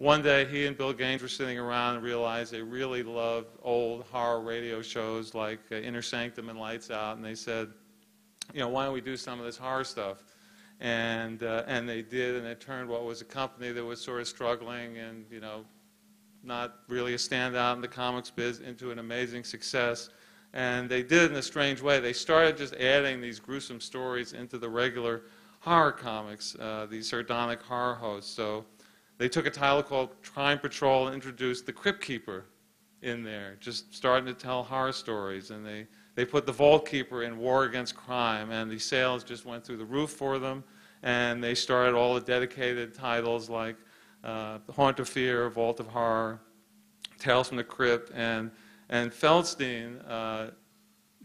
one day he and Bill Gaines were sitting around and realized they really loved old horror radio shows like Inner Sanctum and Lights Out, and they said, you know, why don't we do some of this horror stuff? And they did, and it turned what was a company that was sort of struggling and, you know, not really a standout in the comics biz into an amazing success. And they did it in a strange way. They started just adding these gruesome stories into the regular horror comics, these sardonic horror hosts. So they took a title called Crime Patrol and introduced the Crypt Keeper in there, just starting to tell horror stories. And they put the Vault Keeper in War Against Crime, and the sales just went through the roof for them. And they started all the dedicated titles like Haunt of Fear, Vault of Horror, Tales from the Crypt, and Feldstein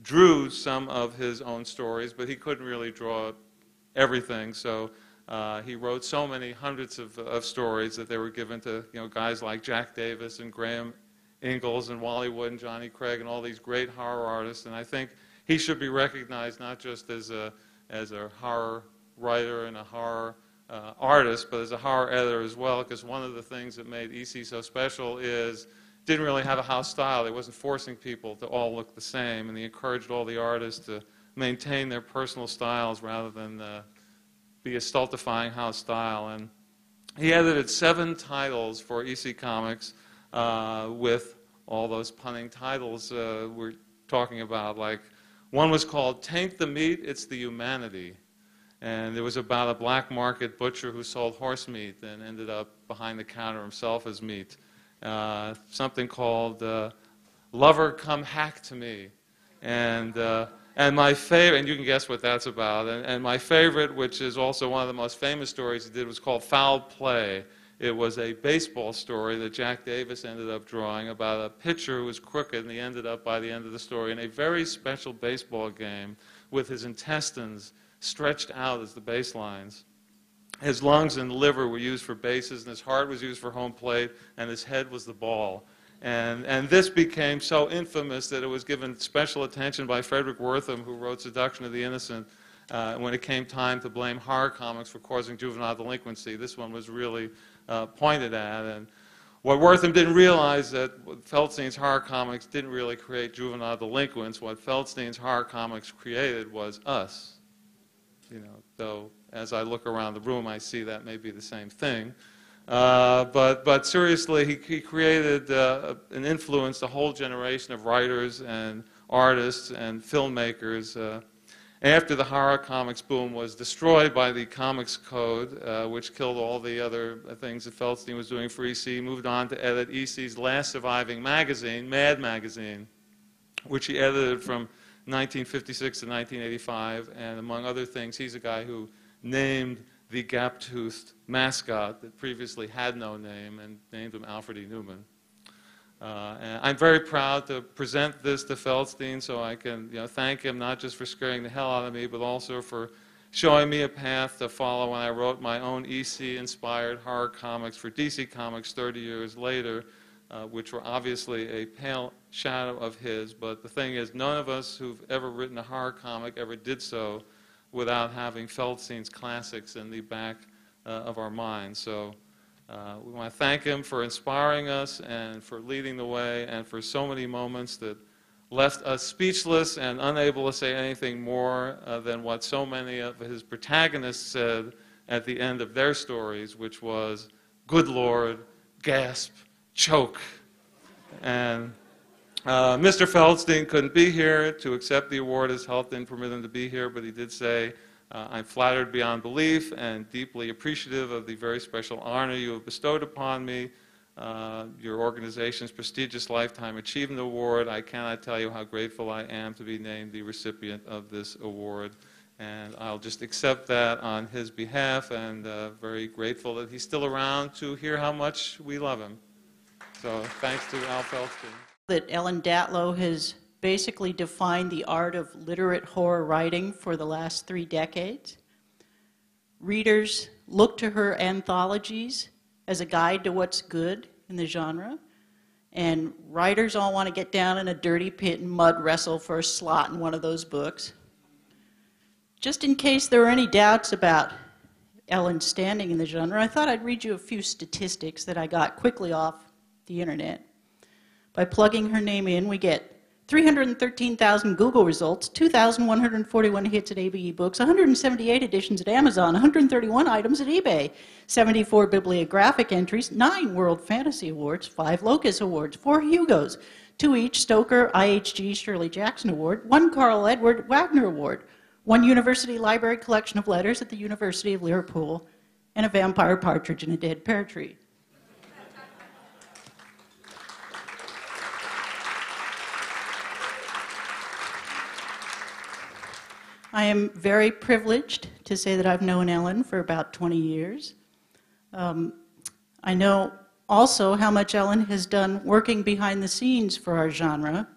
drew some of his own stories, but he couldn't really draw everything. So he wrote so many hundreds of stories that they were given to, you know, guys like Jack Davis and Graham Ingalls and Wally Wood and Johnny Craig and all these great horror artists. And I think he should be recognized not just as a horror writer and a horror artist, but as a horror editor as well, because one of the things that made EC so special is didn't really have a house style. They wasn't forcing people to all look the same, and he encouraged all the artists to maintain their personal styles rather than be a stultifying house style. And he edited 7 titles for EC Comics with all those punning titles we're talking about. Like, one was called Taint the Meat, It's the Humanity. And it was about a black market butcher who sold horse meat and ended up behind the counter himself as meat. Something called Lover Come Hack to Me. And my favorite, and you can guess what that's about, and my favorite, which is also one of the most famous stories he did, was called Foul Play. It was a baseball story that Jack Davis ended up drawing about a pitcher who was crooked, and he ended up, by the end of the story, in a very special baseball game with his intestines stretched out as the baselines. His lungs and liver were used for bases, and his heart was used for home plate, and his head was the ball. And this became so infamous that it was given special attention by Frederick Wortham, who wrote Seduction of the Innocent, when it came time to blame horror comics for causing juvenile delinquency. This one was really pointed at. And what Wortham didn't realize that Feldstein's horror comics didn't really create juvenile delinquents. What Feldstein's horror comics created was us. You know, though as I look around the room, I see that may be the same thing. But seriously, he created and influenced a whole generation of writers and artists and filmmakers. After the horror comics boom was destroyed by the Comics Code, which killed all the other things that Feldstein was doing for EC, moved on to edit EC's last surviving magazine, Mad Magazine, which he edited from 1956 to 1985, and among other things, he's a guy who named the gap-toothed mascot that previously had no name and named him Alfred E. Newman. And I'm very proud to present this to Feldstein so I can, you know, thank him not just for scaring the hell out of me, but also for showing me a path to follow when I wrote my own EC-inspired horror comics for DC Comics 30 years later, which were obviously a pale shadow of his. But the thing is, none of us who've ever written a horror comic ever did so without having Feldstein's classics in the back of our minds. So we want to thank him for inspiring us and for leading the way and for so many moments that left us speechless and unable to say anything more than what so many of his protagonists said at the end of their stories, which was, "Good Lord, gasp, choke." And Mr. Feldstein couldn't be here to accept the award. His health didn't permit him to be here, but he did say, "I'm flattered beyond belief and deeply appreciative of the very special honor you have bestowed upon me, your organization's prestigious Lifetime Achievement Award. I cannot tell you how grateful I am to be named the recipient of this award." And I'll just accept that on his behalf, and very grateful that he's still around to hear how much we love him. So thanks to Al Feldstein. That Ellen Datlow has basically defined the art of literate horror writing for the last 3 decades. Readers look to her anthologies as a guide to what's good in the genre, and writers all want to get down in a dirty pit and mud wrestle for a slot in one of those books. Just in case there are any doubts about Ellen's standing in the genre, I thought I'd read you a few statistics that I got quickly off the internet. By plugging her name in, we get 313,000 Google results, 2,141 hits at ABE Books, 178 editions at Amazon, 131 items at eBay, 74 bibliographic entries, 9 World Fantasy Awards, 5 Locus Awards, 4 Hugos, 2 each Stoker, IHG, Shirley Jackson Award, 1 Carl Edward Wagner Award, 1 University Library Collection of Letters at the University of Liverpool, and a vampire partridge in a dead pear tree. I am very privileged to say that I've known Ellen for about 20 years. I know also how much Ellen has done working behind the scenes for our genre.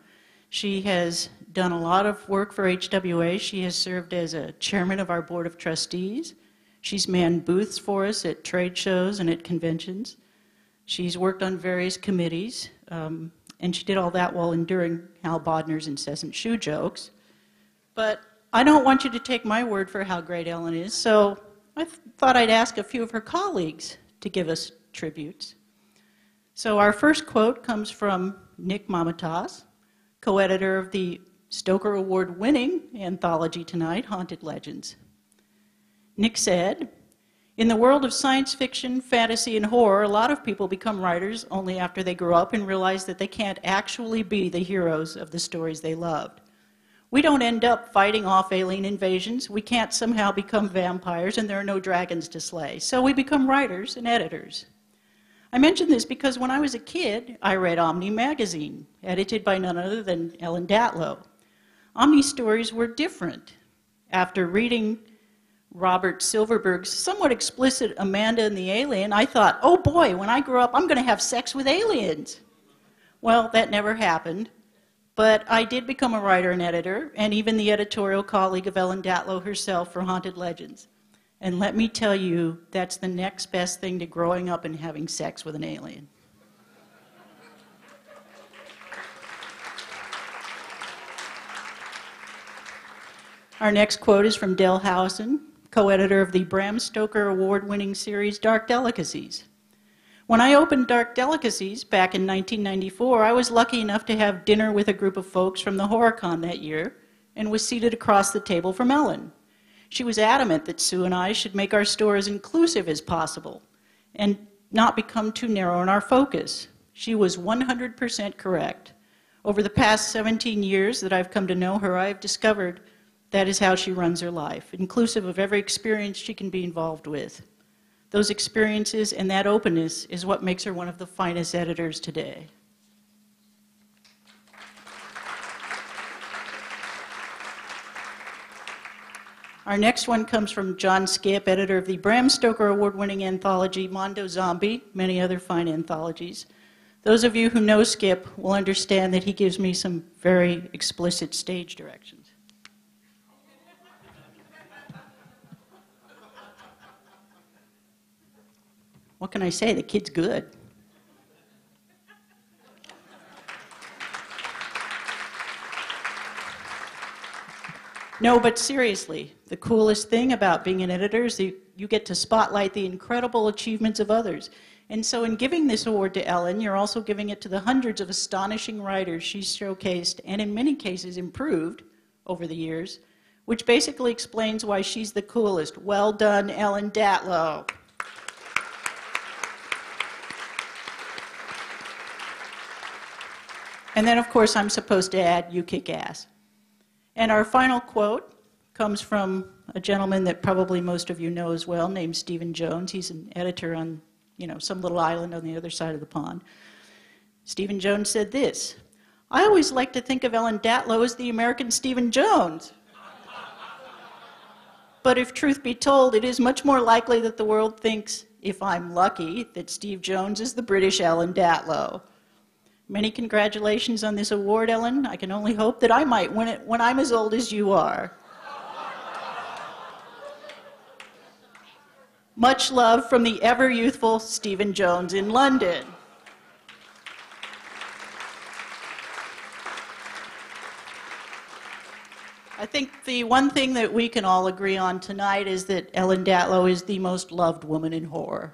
She has done a lot of work for HWA. She has served as a chairman of our board of trustees. She's manned booths for us at trade shows and at conventions. She's worked on various committees, and she did all that while enduring Hal Bodner's incessant shoe jokes. But I don't want you to take my word for how great Ellen is, so I thought I'd ask a few of her colleagues to give us tributes. So our first quote comes from Nick Mamatas, co-editor of the Stoker Award-winning anthology tonight, Haunted Legends. Nick said, "In the world of science fiction, fantasy, and horror, a lot of people become writers only after they grow up and realize that they can't actually be the heroes of the stories they loved. We don't end up fighting off alien invasions. We can't somehow become vampires, and there are no dragons to slay. So we become writers and editors." I mention this because when I was a kid, I read Omni magazine, edited by none other than Ellen Datlow. Omni stories were different. After reading Robert Silverberg's somewhat explicit Amanda and the Alien, I thought, oh boy, when I grow up, I'm going to have sex with aliens. Well, that never happened. But I did become a writer and editor, and even the editorial colleague of Ellen Datlow herself for Haunted Legends. And let me tell you, that's the next best thing to growing up and having sex with an alien. Our next quote is from Del Howson, co-editor of the Bram Stoker award-winning series Dark Delicacies. "When I opened Dark Delicacies back in 1994, I was lucky enough to have dinner with a group of folks from the HorrorCon that year and was seated across the table from Ellen. She was adamant that Sue and I should make our store as inclusive as possible and not become too narrow in our focus. She was 100% correct. Over the past 17 years that I've come to know her, I've discovered that is how she runs her life, inclusive of every experience she can be involved with. Those experiences and that openness is what makes her one of the finest editors today." Our next one comes from John Skip, editor of the Bram Stoker award-winning anthology Mondo Zombie, many other fine anthologies. Those of you who know Skip will understand that he gives me some very explicit stage directions. What can I say? The kid's good. No, but seriously, the coolest thing about being an editor is that you get to spotlight the incredible achievements of others. And so in giving this award to Ellen, you're also giving it to the hundreds of astonishing writers she's showcased and in many cases improved over the years, which basically explains why she's the coolest. Well done, Ellen Datlow. And then, of course, I'm supposed to add, you kick ass. And our final quote comes from a gentleman that probably most of you know as well, named Stephen Jones. He's an editor on, some little island on the other side of the pond. Stephen Jones said this, "I always like to think of Ellen Datlow as the American Stephen Jones. But if truth be told, it is much more likely that the world thinks, if I'm lucky, that Steve Jones is the British Ellen Datlow." Many congratulations on this award, Ellen. I can only hope that I might win it when I'm as old as you are. Much love from the ever-youthful Stephen Jones in London. I think The one thing that we can all agree on tonight is that Ellen Datlow is the most loved woman in horror.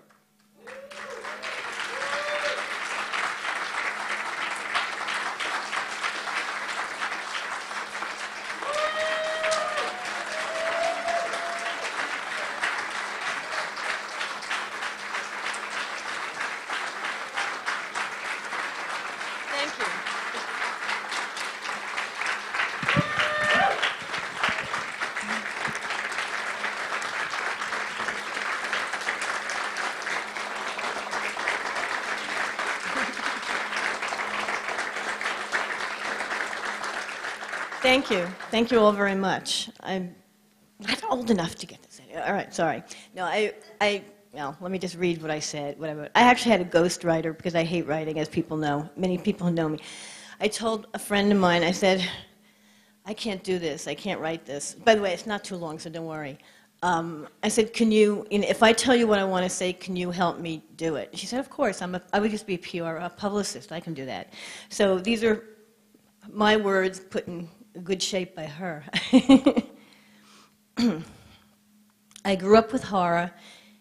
Thank you. Thank you. Thank you all very much. I'm not old enough to get this. All right, sorry. No, well, let me just read what I said, what I wrote. I actually had a ghostwriter because I hate writing, as people know. Many people know me. I told a friend of mine, I said, I can't do this. I can't write this. By the way, it's not too long, so don't worry. I said, can you know, if I tell you what I want to say, can you help me do it? She said, of course. I would just be a PR publicist. I can do that. So these are my words put in good shape by her. I grew up with horror,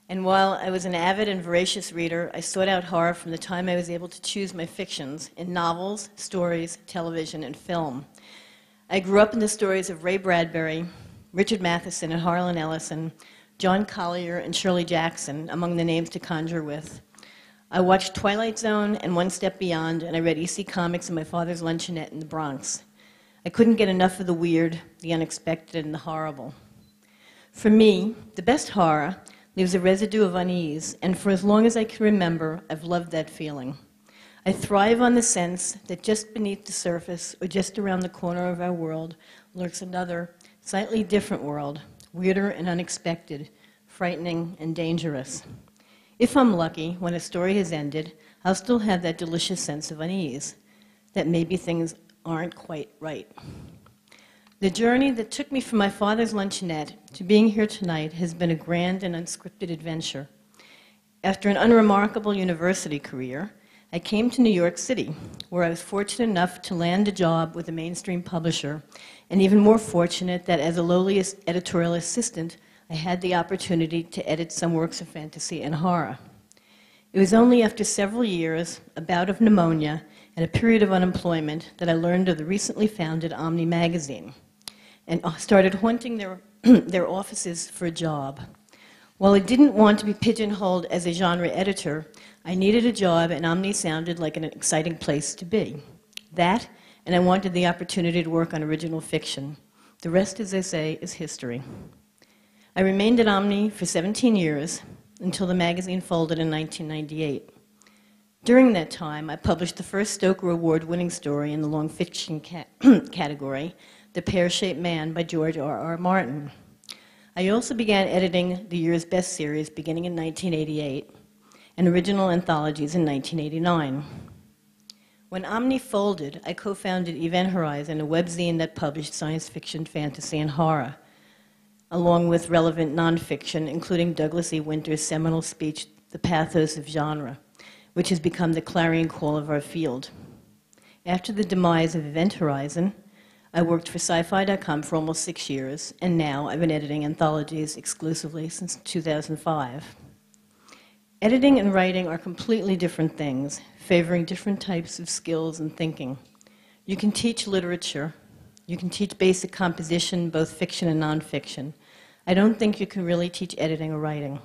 and while I was an avid and voracious reader, I sought out horror from the time I was able to choose my fictions in novels, stories, television, and film. I grew up in the stories of Ray Bradbury, Richard Matheson, and Harlan Ellison, John Collier, and Shirley Jackson, among the names to conjure with. I watched Twilight Zone and One Step Beyond, and I read EC Comics in my father's luncheonette in the Bronx. I couldn't get enough of the weird, the unexpected, and the horrible. For me, the best horror leaves a residue of unease, and for as long as I can remember, I've loved that feeling. I thrive on the sense that just beneath the surface, or just around the corner of our world, lurks another, slightly different world, weirder and unexpected, frightening and dangerous. If I'm lucky, when a story has ended, I'll still have that delicious sense of unease, that maybe things aren't quite right. The journey that took me from my father's luncheonette to being here tonight has been a grand and unscripted adventure. After an unremarkable university career, I came to New York City, where I was fortunate enough to land a job with a mainstream publisher, and even more fortunate that as a lowly editorial assistant, I had the opportunity to edit some works of fantasy and horror. It was only after several years, a bout of pneumonia, and a period of unemployment that I learned of the recently founded Omni magazine and started haunting their offices for a job. While I didn't want to be pigeonholed as a genre editor, I needed a job, and Omni sounded like an exciting place to be. That, and I wanted the opportunity to work on original fiction. The rest, as they say, is history. I remained at Omni for 17 years, until the magazine folded in 1998. During that time, I published the first Stoker Award-winning story in the long fiction category, The Pear-Shaped Man by George R.R. Martin. I also began editing the year's best series beginning in 1988 and original anthologies in 1989. When Omni folded, I co-founded Event Horizon, a webzine that published science fiction, fantasy, and horror, along with relevant nonfiction, including Douglas E. Winter's seminal speech, The Pathos of Genre, which has become the clarion call of our field. After the demise of Event Horizon, I worked for sci-fi.com for almost 6 years, and now I've been editing anthologies exclusively since 2005. Editing and writing are completely different things, favoring different types of skills and thinking. You can teach literature. You can teach basic composition, both fiction and nonfiction. I don't think you can really teach editing or writing.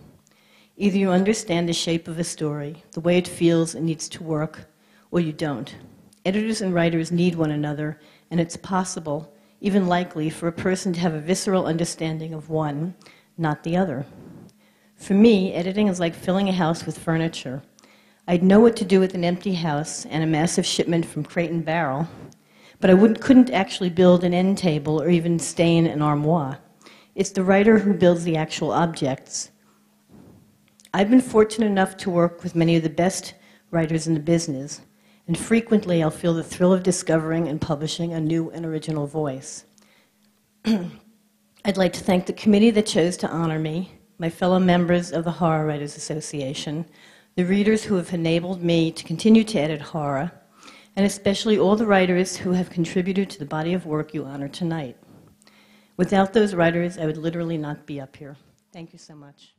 Either you understand the shape of a story, the way it feels and needs to work, or you don't. Editors and writers need one another, and it's possible, even likely, for a person to have a visceral understanding of one, not the other. For me, editing is like filling a house with furniture. I'd know what to do with an empty house and a massive shipment from Crate and Barrel, but I couldn't actually build an end table or even stain an armoire. It's the writer who builds the actual objects. I've been fortunate enough to work with many of the best writers in the business, and frequently I'll feel the thrill of discovering and publishing a new and original voice. I'd like to thank the committee that chose to honor me, my fellow members of the Horror Writers Association, the readers who have enabled me to continue to edit horror, and especially all the writers who have contributed to the body of work you honor tonight. Without those writers, I would literally not be up here. Thank you so much.